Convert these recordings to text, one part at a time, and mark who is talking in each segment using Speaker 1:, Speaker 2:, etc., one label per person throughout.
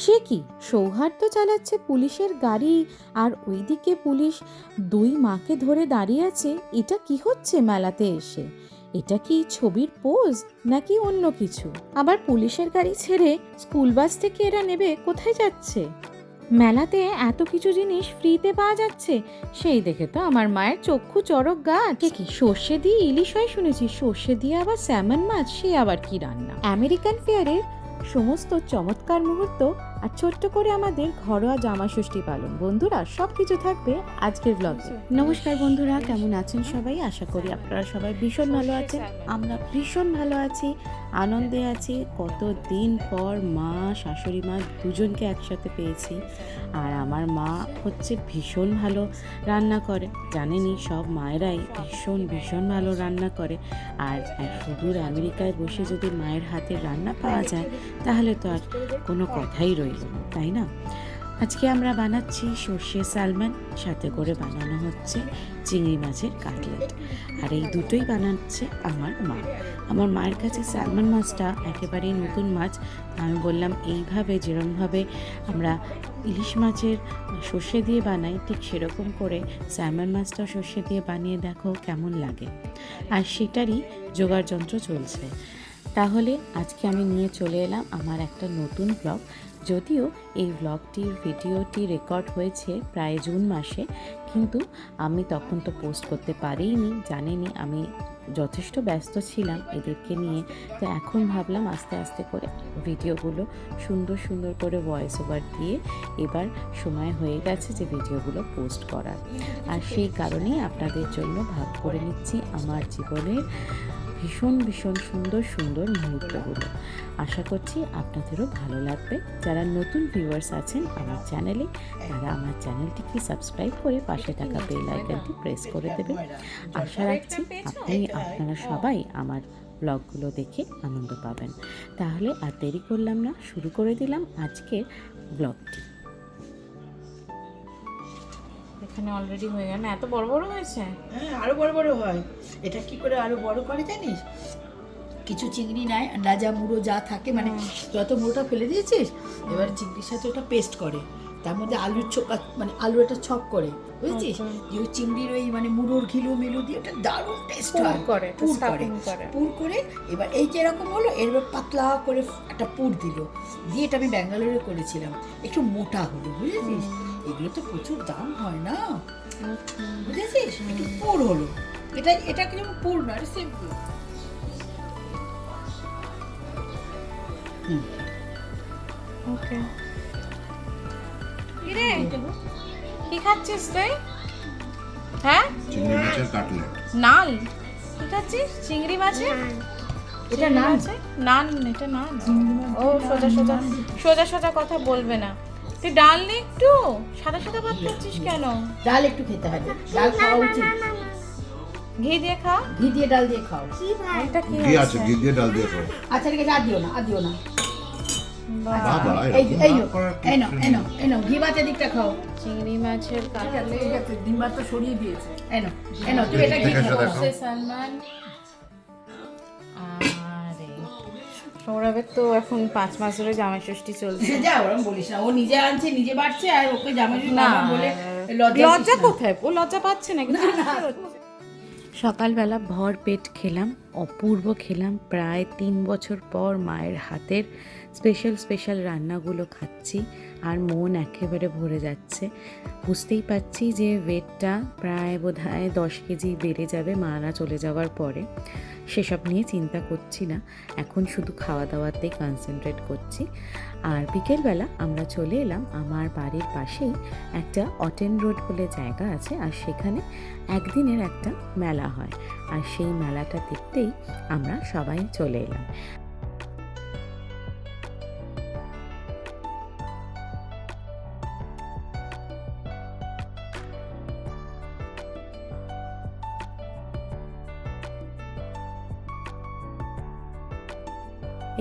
Speaker 1: সে কি সৌহার্দ্য চালাচ্ছে পুলিশের গাড়ি, আর ওইদিকে পুলিশ দুই মাকে ধরে দাঁড়িয়ে আছে। এটা কি হচ্ছে মেলাতে এসে? এটা কি ছবির পোজ নাকি অন্য কিছু? আবার পুলিশের গাড়ি ছেড়ে স্কুল বাস থেকে এরা নেবে কোথায় যাচ্ছে? মেলাতে এত কিছু জিনিস ফ্রিতে পাওয়া যাচ্ছে, সেই দেখে তো আমার মায়ের চক্ষু চড়ক গাছ। কি সর্ষে দিয়ে ইলিশ হয় শুনেছি, সর্ষে দিয়ে আবার স্যামন মাছ, সে আবার কি রান্না! আমেরিকান ফেয়ারের সমস্ত চমৎকার মুহূর্ত আর ছোট্ট করে আমাদের ঘরোয়া জামা ষষ্ঠী পালন, বন্ধুরা সব কিছু থাকবে আজকের ব্লগে। নমস্কার বন্ধুরা, কেমন আছেন সবাই? আশা করি আপনারা সবাই ভীষণ ভালো আছেন। আমরা ভীষণ ভালো আছি, আনন্দে আছি। কতদিন পর মা শাশুড়ি মা দুজনকে একসাথে পেয়েছি। আর আমার মা হচ্ছে ভীষণ ভালো রান্না করে, জানেনই সব মায়েরাই ভীষণ ভীষণ ভালো রান্না করে। আর সুদূর আমেরিকায় বসে যদি মায়ের হাতের রান্না পাওয়া যায় তাহলে তো আর কোনো কথাই রইল না, তাই না? আজকে আমরা বানাচ্ছি সর্ষে স্যালমন, সাথে করে বানানো হচ্ছে চিংড়ি মাছের কাটলেট। আর এই দুটোই বানাচ্ছে আমার মা। আমার মায়ের কাছে স্যালমন মাছটা একেবারেই নতুন মাছ। আমি বললাম এইভাবে যেরকমভাবে আমরা ইলিশ মাছের সর্ষে দিয়ে বানাই, ঠিক সেরকম করে স্যালমন মাছটা সর্ষে দিয়ে বানিয়ে দেখো কেমন লাগে। আর সেটারই জোগাড় যন্ত্র চলছে। তাহলে আজকে আমি নিয়ে চলে এলাম আমার একটা নতুন ব্লগ। যদিও এই ব্লগটির ভিডিওটি রেকর্ড হয়েছে প্রায় জুন মাসে, কিন্তু আমি তখন তো পোস্ট করতে পারিনি, জানেনি আমি যথেষ্ট ব্যস্ত ছিলাম এদেরকে নিয়ে। তো এখন ভাবলাম আস্তে আস্তে করে ভিডিওগুলো সুন্দর সুন্দর করে ভয়েস ওভার দিয়ে এবার সময় হয়ে গেছে যে ভিডিওগুলো পোস্ট করার। আর সেই কারণেই আপনাদের জন্য ভাগ করে নিচ্ছি আমার জীবনের ভীষণ ভীষণ সুন্দর সুন্দর মুহূর্তগুলো। আশা করছি আপনাদেরও ভালো লাগবে। যারা নতুন ভিউয়ার্স আছেন আমার চ্যানেলে, তারা আমার চ্যানেলটিকে সাবস্ক্রাইব করে পাশে থাকা বেল আইকনটি প্রেস করে দেবেন। আশা রাখছি আপনারা সবাই আমার ব্লগগুলো দেখে আনন্দ পাবেন। তাহলে আর দেরি করলাম না, শুরু করে দিলাম আজকের ব্লগটি।
Speaker 2: এখানে অলরেডি হয়ে গেল না? এত বড় বড় হয়েছে?
Speaker 3: হ্যাঁ, আরো বড় বড় হয়। এটা কি করে আরো বড় করে জানিস? কিছু চিংড়ি নেয়, লাজা মুড়ো যা থাকে, মানে যত মুড়োটা ফেলে দিয়েছিস, এবার চিংড়ির সাথে ওটা পেস্ট করে, তার মধ্যে আলুর ছোকা, মানে আলু একটা ছপ করে, বুঝেছিস? যে ওই চিংড়ির ওই মানে মুড়োর ঘিলু মিলু দিয়ে ওটা দারুণ টেস্ট হয়। পুর করে এবার এই যে এরকম হলো, এবার পাতলা করে একটা পুর দিল, দিয়ে এটা আমি ব্যাঙ্গালোরে করেছিলাম, একটু মোটা হলো, বুঝেছিস? এগুলো তো প্রচুর দাম হয় না, বুঝেছিস? একটু পুর হলো, এটা কিন্তু পুর না, সিম্পল।
Speaker 2: ওকে। কি রে, কি খাচ্ছিস তুই? হ্যাঁ,
Speaker 4: চিংড়ি মাছের কাটলেট।
Speaker 2: নান কি খাচ্ছিস? চিংড়ি মাছের?
Speaker 3: এটা না
Speaker 2: আছে নান, এটা নান। ও সোজা সোজা সোজা সোজা কথা বলবে না। তুই ডাল নে একটু, সাদা সাদা ভাত খাচ্ছিস কেন?
Speaker 3: ডাল একটু খেতে হবে, ডাল খাওয়া উচিত।
Speaker 2: ঘি দিয়ে খা।
Speaker 3: ঘি দিয়ে ডাল দিয়ে খাও।
Speaker 2: এটা কি
Speaker 4: ঘি আছে, ঘি দিয়ে ডাল দিয়ে খাও।
Speaker 3: আচ্ছা ঠিক আছে, আর দিও না।
Speaker 4: বাবা,
Speaker 3: এই
Speaker 4: এরকম করার কি
Speaker 3: এনো ঘি ভাতের দিকটা খাও।
Speaker 2: চিংড়ি মাছের কাটলেট,
Speaker 3: ডিম ভাত তো সরিয়ে দিয়েছে। এনো তুই এটা ঘি
Speaker 4: দেখে
Speaker 3: খাও।
Speaker 4: দেখাও।
Speaker 2: সালমান। আরে সৌরভের তো এখন 5 মাস ধরে জামাই ষষ্ঠী চলছে।
Speaker 3: যা ওরকম বলিস না, ও নিজে আনছে নিজে বাড়ছে, আর ওকে জামাই
Speaker 2: না
Speaker 3: বলে
Speaker 2: লজ্জা কোথায়? ও লজ্জা পাচ্ছে না, কিন্তু
Speaker 1: সকালবেলা ভর পেট খেলাম, অপূর্ব খেলাম। প্রায় 3 বছর পর মায়ের হাতের স্পেশাল রান্নাগুলো খাচ্ছি, আর মন একেবারে ভরে যাচ্ছে। বুঝতেই পারছি যে ওয়েটটা প্রায় বোধহয় 10 কেজি বেড়ে যাবে মারা চলে যাওয়ার পরে। সেসব নিয়ে চিন্তা করছি না, এখন শুধু খাওয়া দাওয়াতেই কনসেন্ট্রেট করছি। আর বিকেলবেলা আমরা চলে এলাম আমার বাড়ির পাশেই একটা অটেন রোড বলে জায়গা আছে, আর সেখানে একদিনের একটা মেলা হয়, আর সেই মেলাটা দেখতেই আমরা সবাই চলে এলাম।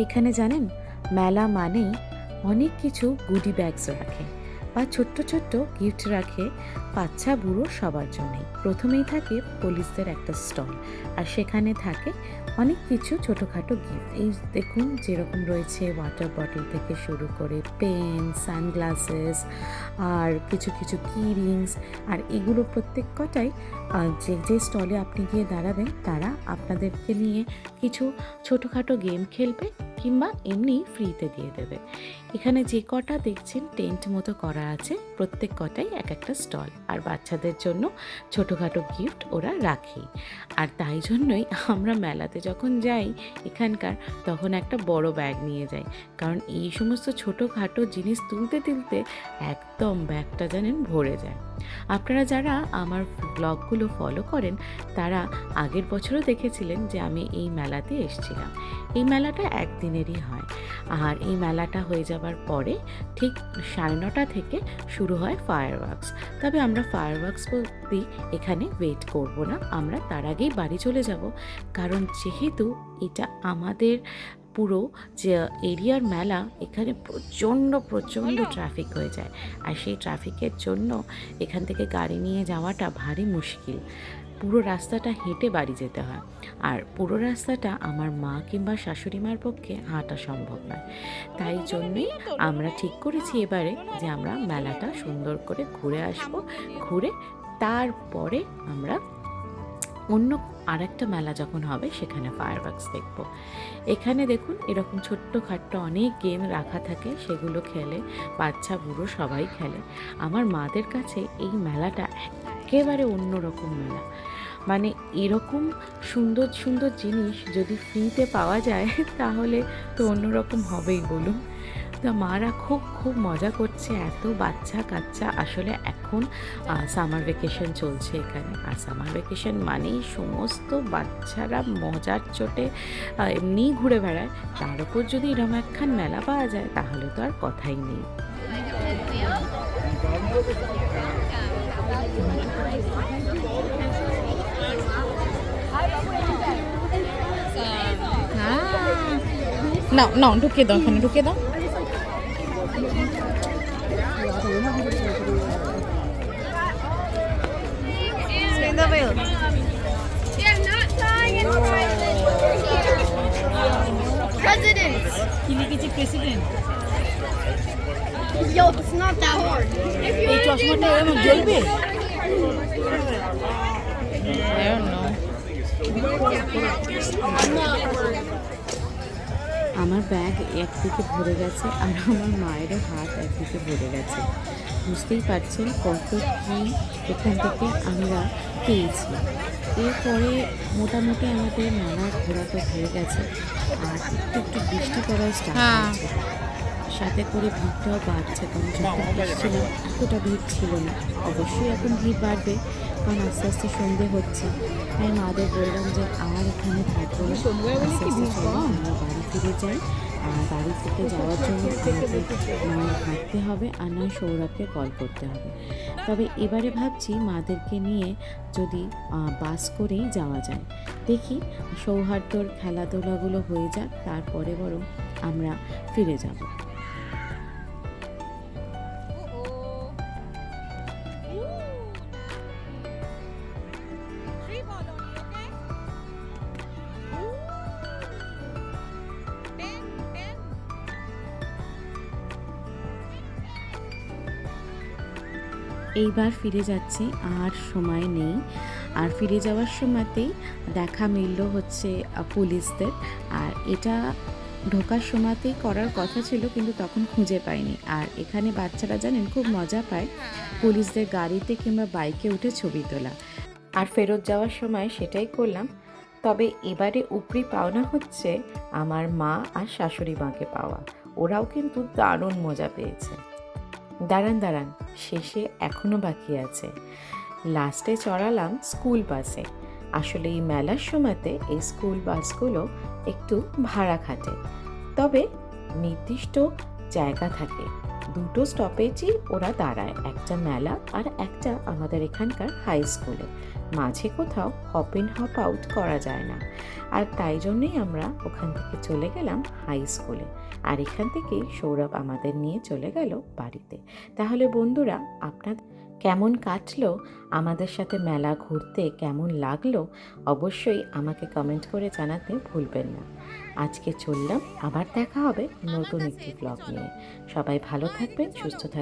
Speaker 1: এখানে জানেন মেলা মানেই অনেক কিছু গুডি ব্যাগস রাখে, বা ছোট্ট ছোট্ট গিফট রাখে বাচ্চা বুড়ো সবার জন্যই। প্রথমেই থাকে পুলিশদের একটা স্টল, আর সেখানে থাকে অনেক কিছু ছোটোখাটো গিফট। এই দেখুন যেরকম রয়েছে ওয়াটার বটল থেকে শুরু করে পেন, সানগ্লাসেস, আর কিছু কিছু কি রিংস। আর এগুলো প্রত্যেক কটাই যে যে স্টলে আপনি গিয়ে দাঁড়াবেন তারা আপনাদেরকে নিয়ে কিছু ছোটোখাটো গেম খেলবে কিংবা এমনি ফ্রিতে দিয়ে দেবে। এখানে যে কটা দেখছেন টেন্ট মতো করা আছে প্রত্যেক কটাই এক একটা স্টল, আর বাচ্চাদের জন্য ছোটোখাটো গিফট ওরা রাখে। আর তাই জন্যই আমরা মেলাতে যখন যাই এখানকার, তখন একটা বড় ব্যাগ নিয়ে যাই, কারণ এই সমস্ত ছোটোখাটো জিনিস তুলতে তুলতে একদম ব্যাগটা জানেন ভরে যায়। আপনারা যারা আমার ব্লগগুলো ফলো করেন তারা আগের বছরও দেখেছিলেন যে আমি এই মেলাতে এসেছিলাম। এই মেলাটা একদিনেরই হয়, আর এই মেলাটা হয়ে যাবার পরে ঠিক 9:30 থেকে শুরু হয় ফায়ারওয়ার্কস। তবে আমরা ফায়ারওয়ার্কস অবধি এখানে ওয়েট করব না, আমরা তার আগেই বাড়ি চলে যাব, কারণ যেহেতু এটা আমাদের পুরো যে এরিয়ার মেলা, এখানে প্রচণ্ড ট্রাফিক হয়ে যায়, আর সেই ট্রাফিকের জন্য এখান থেকে গাড়ি নিয়ে যাওয়াটা ভারী মুশকিল। পুরো রাস্তাটা হেঁটে বাড়ি যেতে হয়, আর পুরো রাস্তাটা আমার মা কিংবা শাশুড়ি মার পক্ষে হাঁটা সম্ভব নয়। তাই জন্যই আমরা ঠিক করেছি এবারে যে আমরা মেলাটা সুন্দর করে ঘুরে আসব, ঘুরে তারপরে আমরা অন্য আরেকটা মেলা যখন হবে সেখানে ফায়ারওয়ার্কস দেখব। এখানে দেখুন এরকম ছোট্টখাট্ট অনেক গেম রাখা থাকে, সেগুলো খেলে বাচ্চা বুড়ো সবাই খেলে। আমার মাদের কাছে এই মেলাটা একেবারে অন্যরকম মেলা, মানে এরকম সুন্দর সুন্দর জিনিস যদি ফ্রিতে পাওয়া যায় তাহলে তো অন্যরকম হবেই বলুন। তা মারা খুব মজা করছে, এত বাচ্চা কাচ্চা। আসলে এখন সামার ভ্যাকেশন চলছে এখানে, আর সামার ভ্যাকেশন মানেই সমস্ত বাচ্চারা মজার চোটে এমনিই ঘুরে বেড়ায়, তার উপর যদি এরকম একখান মেলা পাওয়া যায় তাহলে তো আর কথাই নেই।
Speaker 2: না ঢুকে দাও, ওখানে ঢুকে দাও।
Speaker 3: President
Speaker 5: Yo, it's not that hard.
Speaker 3: এই চশমাটা এরকম জ্বলবে?
Speaker 1: আমার ব্যাগ একদিকে ভরে গেছে আর আমার মায়েরও হাত একদিকে ভরে গেছে। বুঝতেই পারছেন কত কী এখান থেকে আমরা পেয়েছি। এরপরে মোটামুটি আমাদের মেলা ঘোরা তো হয়ে গেছে, আর একটু বৃষ্টি পড়াও স্টার্ট হয়েছে, সাথে করে ভিড়টাও বাড়ছে, কারণ যখন এসেছিলাম এতটা ভিড় ছিল না। অবশ্যই এখন ভিড় বাড়বে, কারণ আস্তে আস্তে সন্ধে হচ্ছে। তাই মাদের বললাম যে আর এখানে থাকবো না, আস্তে আস্তে চলো আমরা বাড়ি ফিরে যাই। আর বাড়ি থেকে যাওয়ার জন্য আমাদের নয় হাঁটতে হবে, আর নয় সৌরভকে কল করতে হবে। তবে এবারে ভাবছি মাদেরকে নিয়ে যদি বাস করেই যাওয়া যায়। দেখি সৌহার্দ্যর খেলাধুলাগুলো হয়ে যাক, তারপরে বরং আমরা ফিরে যাব। এইবার ফিরে যাচ্ছি, আর সময় নেই। আর ফিরে যাওয়ার সময়তেই দেখা মিলল হচ্ছে পুলিশদের, আর এটা ঢোকার সময়তেই করার কথা ছিল কিন্তু তখন খুঁজে পাইনি। আর এখানে বাচ্চারা জানেন খুব মজা পায় পুলিশদের গাড়িতে কিংবা বাইকে উঠে ছবি তোলা, আর ফেরত যাওয়ার সময় সেটাই করলাম। তবে এবারে উপরি পাওনা হচ্ছে আমার মা আর শাশুড়ি মাকে পাওয়া, ওরাও কিন্তু দারুণ মজা পেয়েছে। দাঁড়ান শেষে এখনও বাকি আছে। লাস্টে চড়ালাম স্কুল বাসে। আসলে এই মেলার সময়তে এই স্কুল বাসগুলো একটু ভাড়া খাটে, তবে নির্দিষ্ট জায়গা থাকে, দুটো স্টপেজই ওরা দাঁড়ায়, একটা মেলা আর একটা আমাদের এখানকার হাই স্কুলে। মাঝে কোথাও হপ ইন হপ আউট করা যায় না। আর তাই জন্যই আমরা ওখান থেকে চলে গেলাম হাই স্কুলে, আর এখান থেকেই সৌরভ আমাদের নিয়ে চলে গেল বাড়িতে। তাহলে বন্ধুরা, আপনার কেমন কাটলো আমাদের সাথে মেলা ঘুরতে, কেমন লাগলো অবশ্যই আমাকে কমেন্ট করে জানাতে ভুলবেন না। আজকে চললাম, আবার দেখা হবে নতুন একটি ব্লগ নিয়ে। সবাই ভালো থাকবেন, সুস্থ থাকবেন।